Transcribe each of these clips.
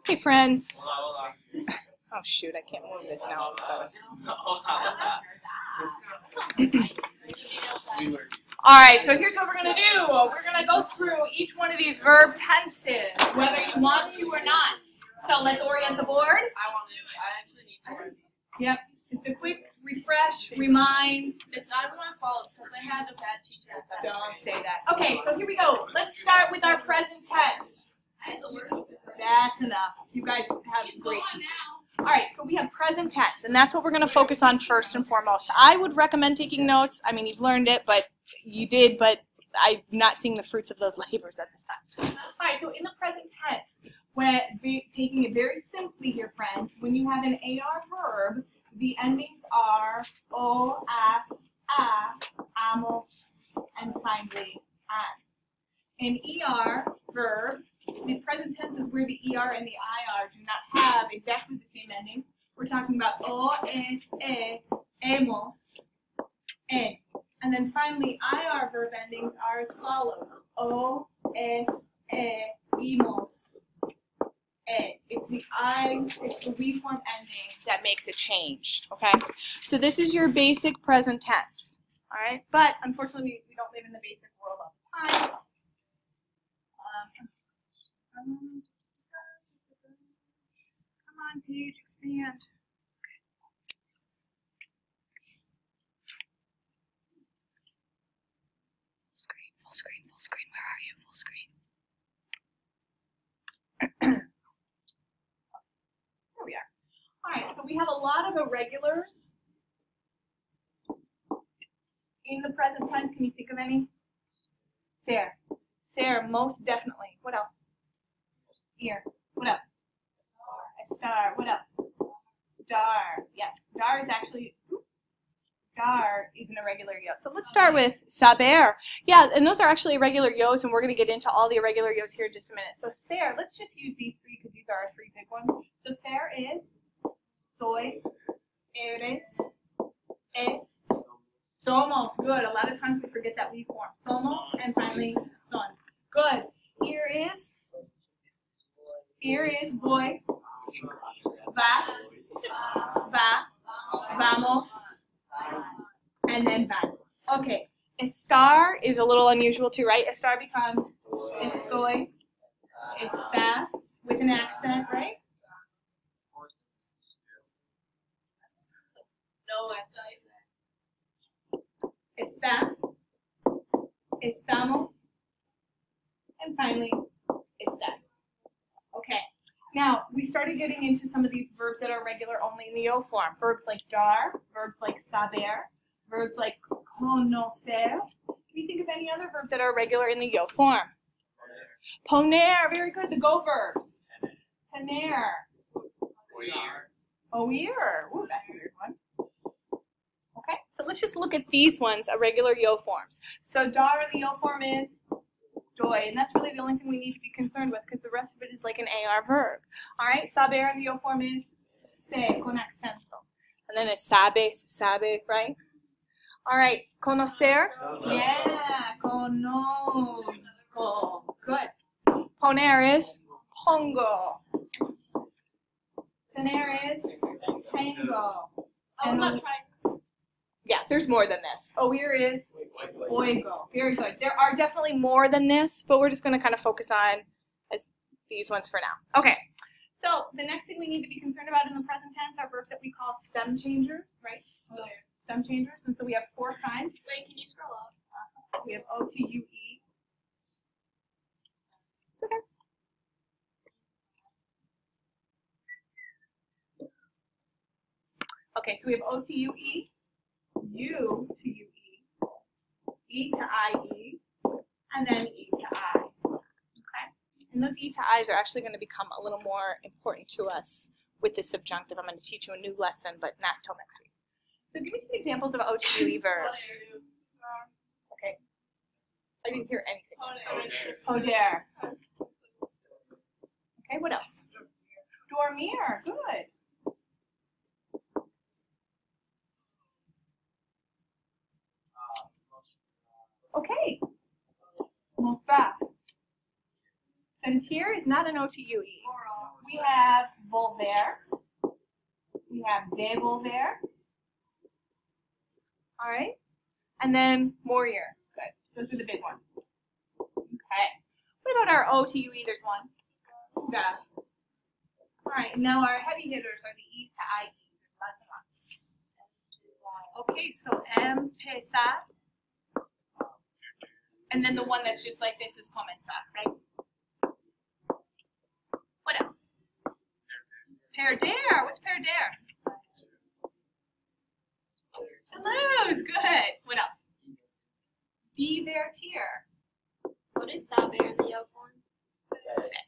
Hey friends. Oh shoot, I can't move this now all of a sudden. Alright, so here's what we're going to do. We're going to go through each one of these verb tenses, whether you want to or not. So let's orient the board. I actually need to. Yep, it's a quick refresh, remind. It's not everyone's fault because I had a bad teacher. Don't say that. Okay, so here we go. Let's start with our present tense. That's enough. You guys have great teachers. All right, so we have present tense, and that's what we're going to focus on first and foremost. I would recommend taking notes. I mean, you've learned it, but you did, but I'm not seeing the fruits of those labors at this time. All right, so in the present tense, when taking it very simply here, friends, when you have an AR verb, the endings are o, as, a, amos, and finally an. An ER verb, the present tense is where the ER and the IR do not have exactly the same endings. We're talking about o, es, e, hemos, en. And then finally, IR verb endings are as follows. O, es, e, hemos, en. It's the we form ending that makes a change, okay? So this is your basic present tense, all right? But unfortunately, we don't live in the basic world all the time. Come on, page, expand. Full screen, full screen. Where are you? Full screen. Here we are. All right, so we have a lot of irregulars in the present tense. Can you think of any? Ser. Ser, most definitely. What else? Ear. What else? A star. What else? Dar. Yes. Dar is actually, dar is an irregular yo. So let's start with saber. Yeah, and those are actually irregular yos, and we're going to get into all the irregular yos here in just a minute. So ser, let's just use these three because these are our three big ones. So ser is soy, eres, es, somos. Good. A lot of times we forget that we form. Somos, and finally son. Good. Here is voy, vas, va, vamos, and then van. Okay. Estar is a little unusual too, right? Estar becomes estoy, estás, with an accent, right? No, Está, estamos, and finally, está. Okay. Now, we started getting into some of these verbs that are regular only in the yo form. Verbs like dar, verbs like saber, verbs like conocer. Can you think of any other verbs that are regular in the yo form? Poner, very good. The go verbs. Tener. Oír. Ooh, that's a weird one. Okay, so let's just look at these ones, irregular yo forms. So dar in the yo form is doy, and that's really the only thing we need to be concerned with because the rest of it is like an AR verb. All right, saber in the yo form is se con accento, and then it's sabe, right? All right, conocer. Yeah, conozco. Good. Poner is pongo. Tener is tengo. I'm not trying. Yeah, there's more than this. Oír is oigo. Very good. There are definitely more than this, but we're just going to kind of focus on these ones for now. Okay, so the next thing we need to be concerned about in the present tense are verbs that we call stem changers, right? Stem changers, and so we have 4 kinds. Wait, can you scroll up? We have O-T-U-E. It's okay. Okay, so we have O-T-U-E, U-to-U-E, E to I-E, and then E to I. Okay? And those E to I's are actually going to become a little more important to us with the subjunctive. I'm going to teach you a new lesson, but not until next week. So give me some examples of O-to-U-E verbs. Okay. I didn't hear anything. Poder. Okay, what else? Dormir. Good. Okay. Mostrar. Sentir is not an OTUE. We have volver. We have devolver. All right. And then morir. Good. Those are the big ones. Okay. What about our OTUE? There's one. Yeah. All right. Now our heavy hitters are the E's to IEs. Lots and lots. Okay. So empezar. And then the one that's just like this is comenzar, right? What else? Perder. What's perder? To lose. Good. What else? Divertir. What is saber in the yellow form? Sit.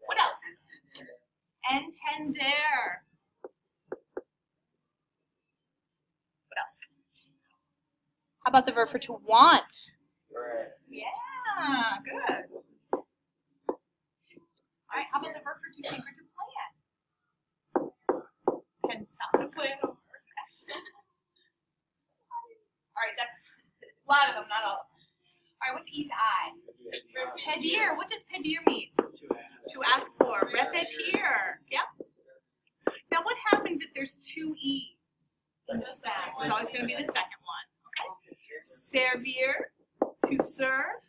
What else? Entender. What else? How about the verb for to want? Yeah, good. All right, how about the verb for to think or to plan? Pensar. All right, that's a lot of them, not all. All right, what's E to I? Pedir. What does pedir mean? To ask for. Repetir. Yep. Now, what happens if there's two E's? It's always going to be the second one. Okay. Servir. To serve.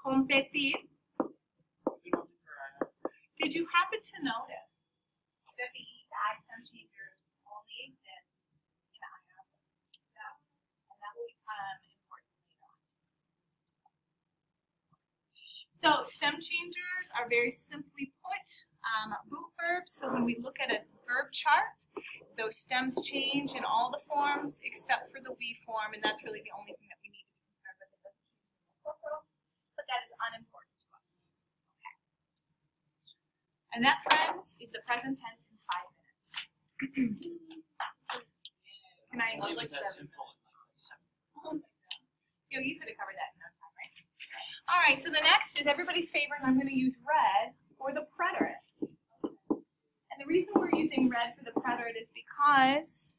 Competir. Did you happen to notice that the E to I stem changers only exist in IR? And that will become important later on. So stem changers are very simply put boot verbs. So when we look at a verb chart, those stems change in all the forms except for the we form, and that's really the only thing that we need to be concerned with. It doesn't change nosotros, but that is unimportant to us. Okay. And that, friends, is the present tense in 5 minutes. Can I? That was like 7 You could have covered that in no time, right? All right, so the next is everybody's favorite, and I'm going to use red for the preterite. And the reason we're using red for the preterite is because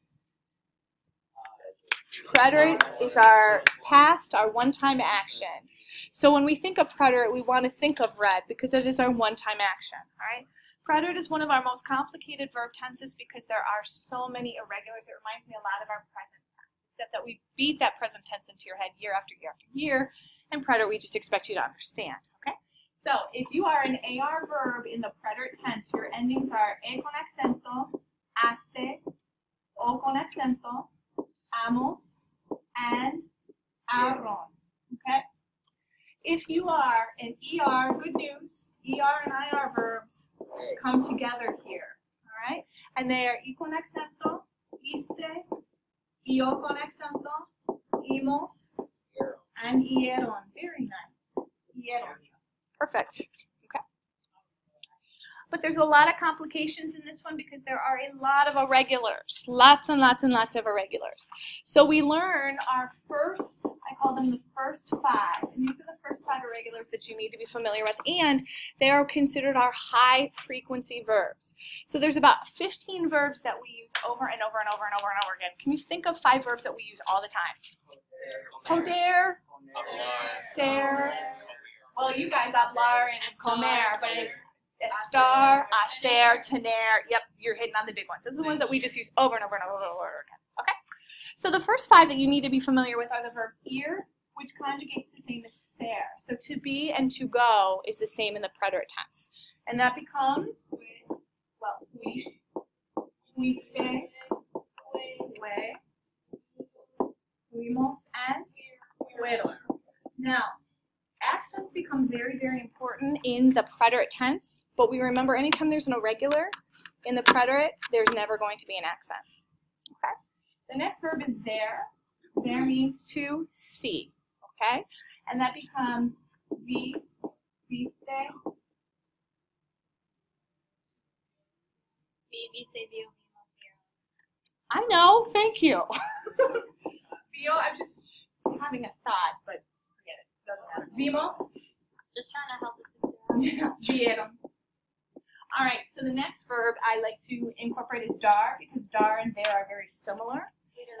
preterite is our past, our one-time action. So when we think of preterite, we want to think of red because it is our one-time action, all right? Preterite is one of our most complicated verb tenses because there are so many irregulars. It reminds me a lot of our present tense, except that we beat that present tense into your head year after year after year, and preterite we just expect you to understand, okay? So if you are an AR verb in the preterite tense, your endings are e con acento, aste, o con acento, amos, and aron, okay? If you are an ER, good news, ER and IR verbs come together here, all right? And they are I con acento, iste, io con acento, imos, and ieron. Very nice. Ieron. Perfect. Okay. But there's a lot of complications in this one because there are a lot of irregulars. Lots and lots and lots of irregulars. So we learn our first, I call them the first 5. And these are the first 5 irregulars that you need to be familiar with. And they are considered our high frequency verbs. So there's about 15 verbs that we use over and over and over and over and over again. Can you think of 5 verbs that we use all the time? Poder, ser, well, you guys hablar and comer, but it's estar, hacer, tener. Yep, you're hitting on the big ones. Those are the ones that we just use over and over and over and over again. Okay? So the first 5 that you need to be familiar with are the verbs ir, which conjugates the same as ser. So to be and to go is the same in the preterite tense. And that becomes, well, fui, fuiste, fue, fuimos, and fueron. Now, accents become very, very important in the preterite tense, but we remember anytime there's an irregular in the preterite, there's never going to be an accent. Okay? The next verb is ver. Ver means to see. Okay? And that becomes vi, viste. Viste, vio, vimos, vieron. I know, thank you. Vio, I'm just having a thought, but forget it. Doesn't matter. Vimos. Just trying to help the sister. Vieron. All right, so the next verb I like to incorporate is dar because dar and ver are very similar.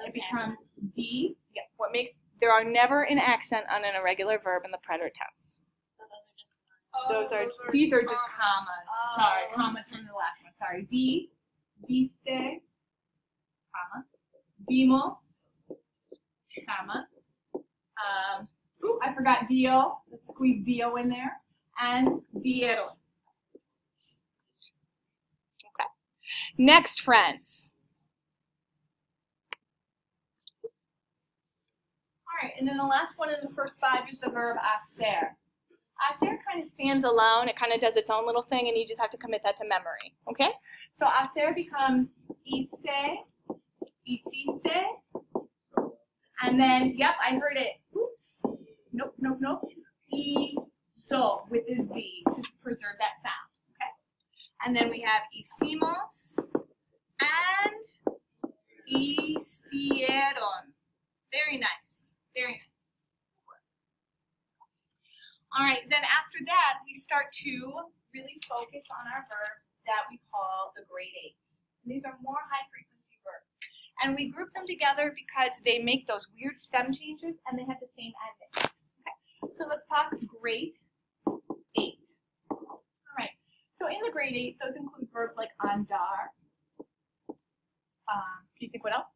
It becomes d. Yeah, what makes there are never an accent on an irregular verb in the preterite tense. So those are just These are just commas. Sorry, commas from the last one. Sorry. Diste, comma. Dimos, comma. I forgot dio. Let's squeeze dio in there. And dieron. Okay. Next, friends. All right, and then the last one in the first 5 is the verb hacer. Hacer kind of stands alone. It kind of does its own little thing, and you just have to commit that to memory. Okay? So hacer becomes hice, hiciste, and then, yep, I heard it. Oops. Nope. Hizo with a Z to preserve that sound. Okay? And then we have hicimos and hicieron. Very nice. Very nice. All right, then after that, we start to really focus on our verbs that we call the grade 8. These are more high-frequency verbs. And we group them together because they make those weird stem changes and they have the same endings. Okay, so let's talk grade 8. All right, so in the grade 8, those include verbs like andar. Can you think what else?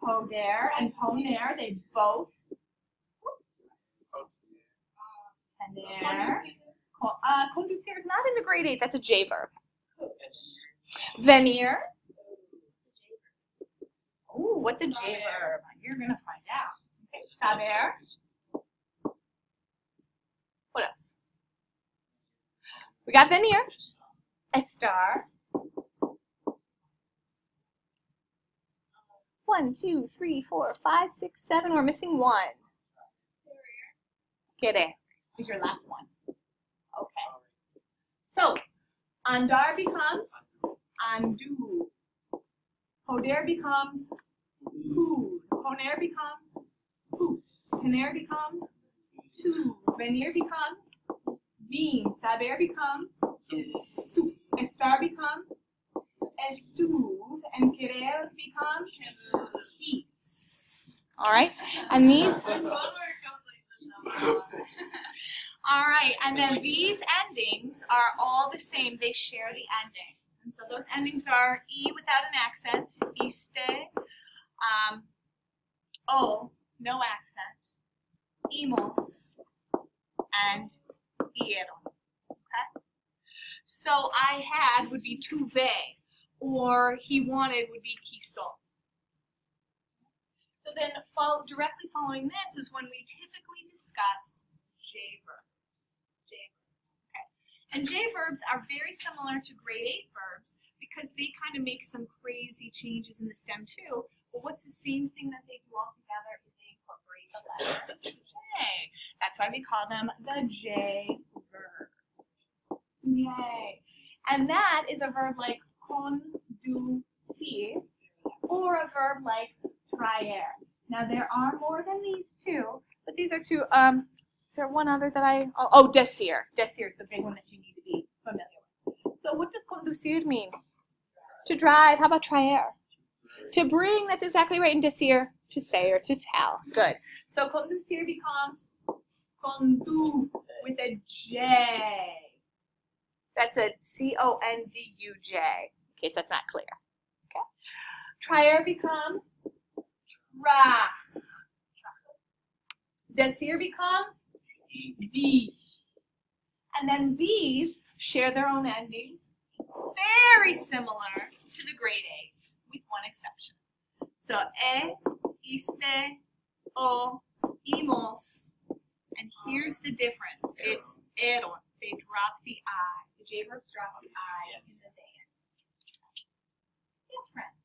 Poder and poner, they both. Tener. Conducir is not in the grade 8, that's a J verb. Venir. Ooh, what's a J verb? You're going to find out. Okay, saber. What else? We got venir. Estar. 1, 2, 3, 4, 5, 6, 7. We're missing 1. Querer is your last one. Okay. So, andar becomes andu. Poder becomes pud. Poner becomes pus. Tener becomes tu. Venir becomes vin. Saber becomes su. Estar becomes estuve. And querer becomes quis. All right? And these... All right, and then these endings are all the same. They share the endings. And so those endings are E without an accent, iste, O, no accent, imos, and ieron. Okay? So I had would be tuve, or he wanted would be quiso. So then directly following this is when we typically discuss J verbs. Okay. And J verbs are very similar to grade 8 verbs because they kind of make some crazy changes in the stem too. But what's the same thing that they do all together is they incorporate the letter J. That's why we call them the J verb. Yay. And that is a verb like conducir or a verb like traer. Now there are more than these two, but these are two. Is there one other that decir. Decir is the big one that you need to be familiar with. So what does conducir mean? To drive. How about traer? To bring. That's exactly right. And decir, to say or to tell. Good. So conducir becomes condu with a J. That's a C-O-N-D-U-J, in case that's not clear. Okay. Traer becomes tra. Decir becomes di. And then these share their own endings, very similar to the grade 8, with one exception. So iste, o, imos, and here's the difference. It's eron. They drop the I. The J verbs drop the I in the they. Yes, friend.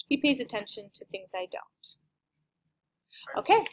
He pays attention to things I don't. Okay.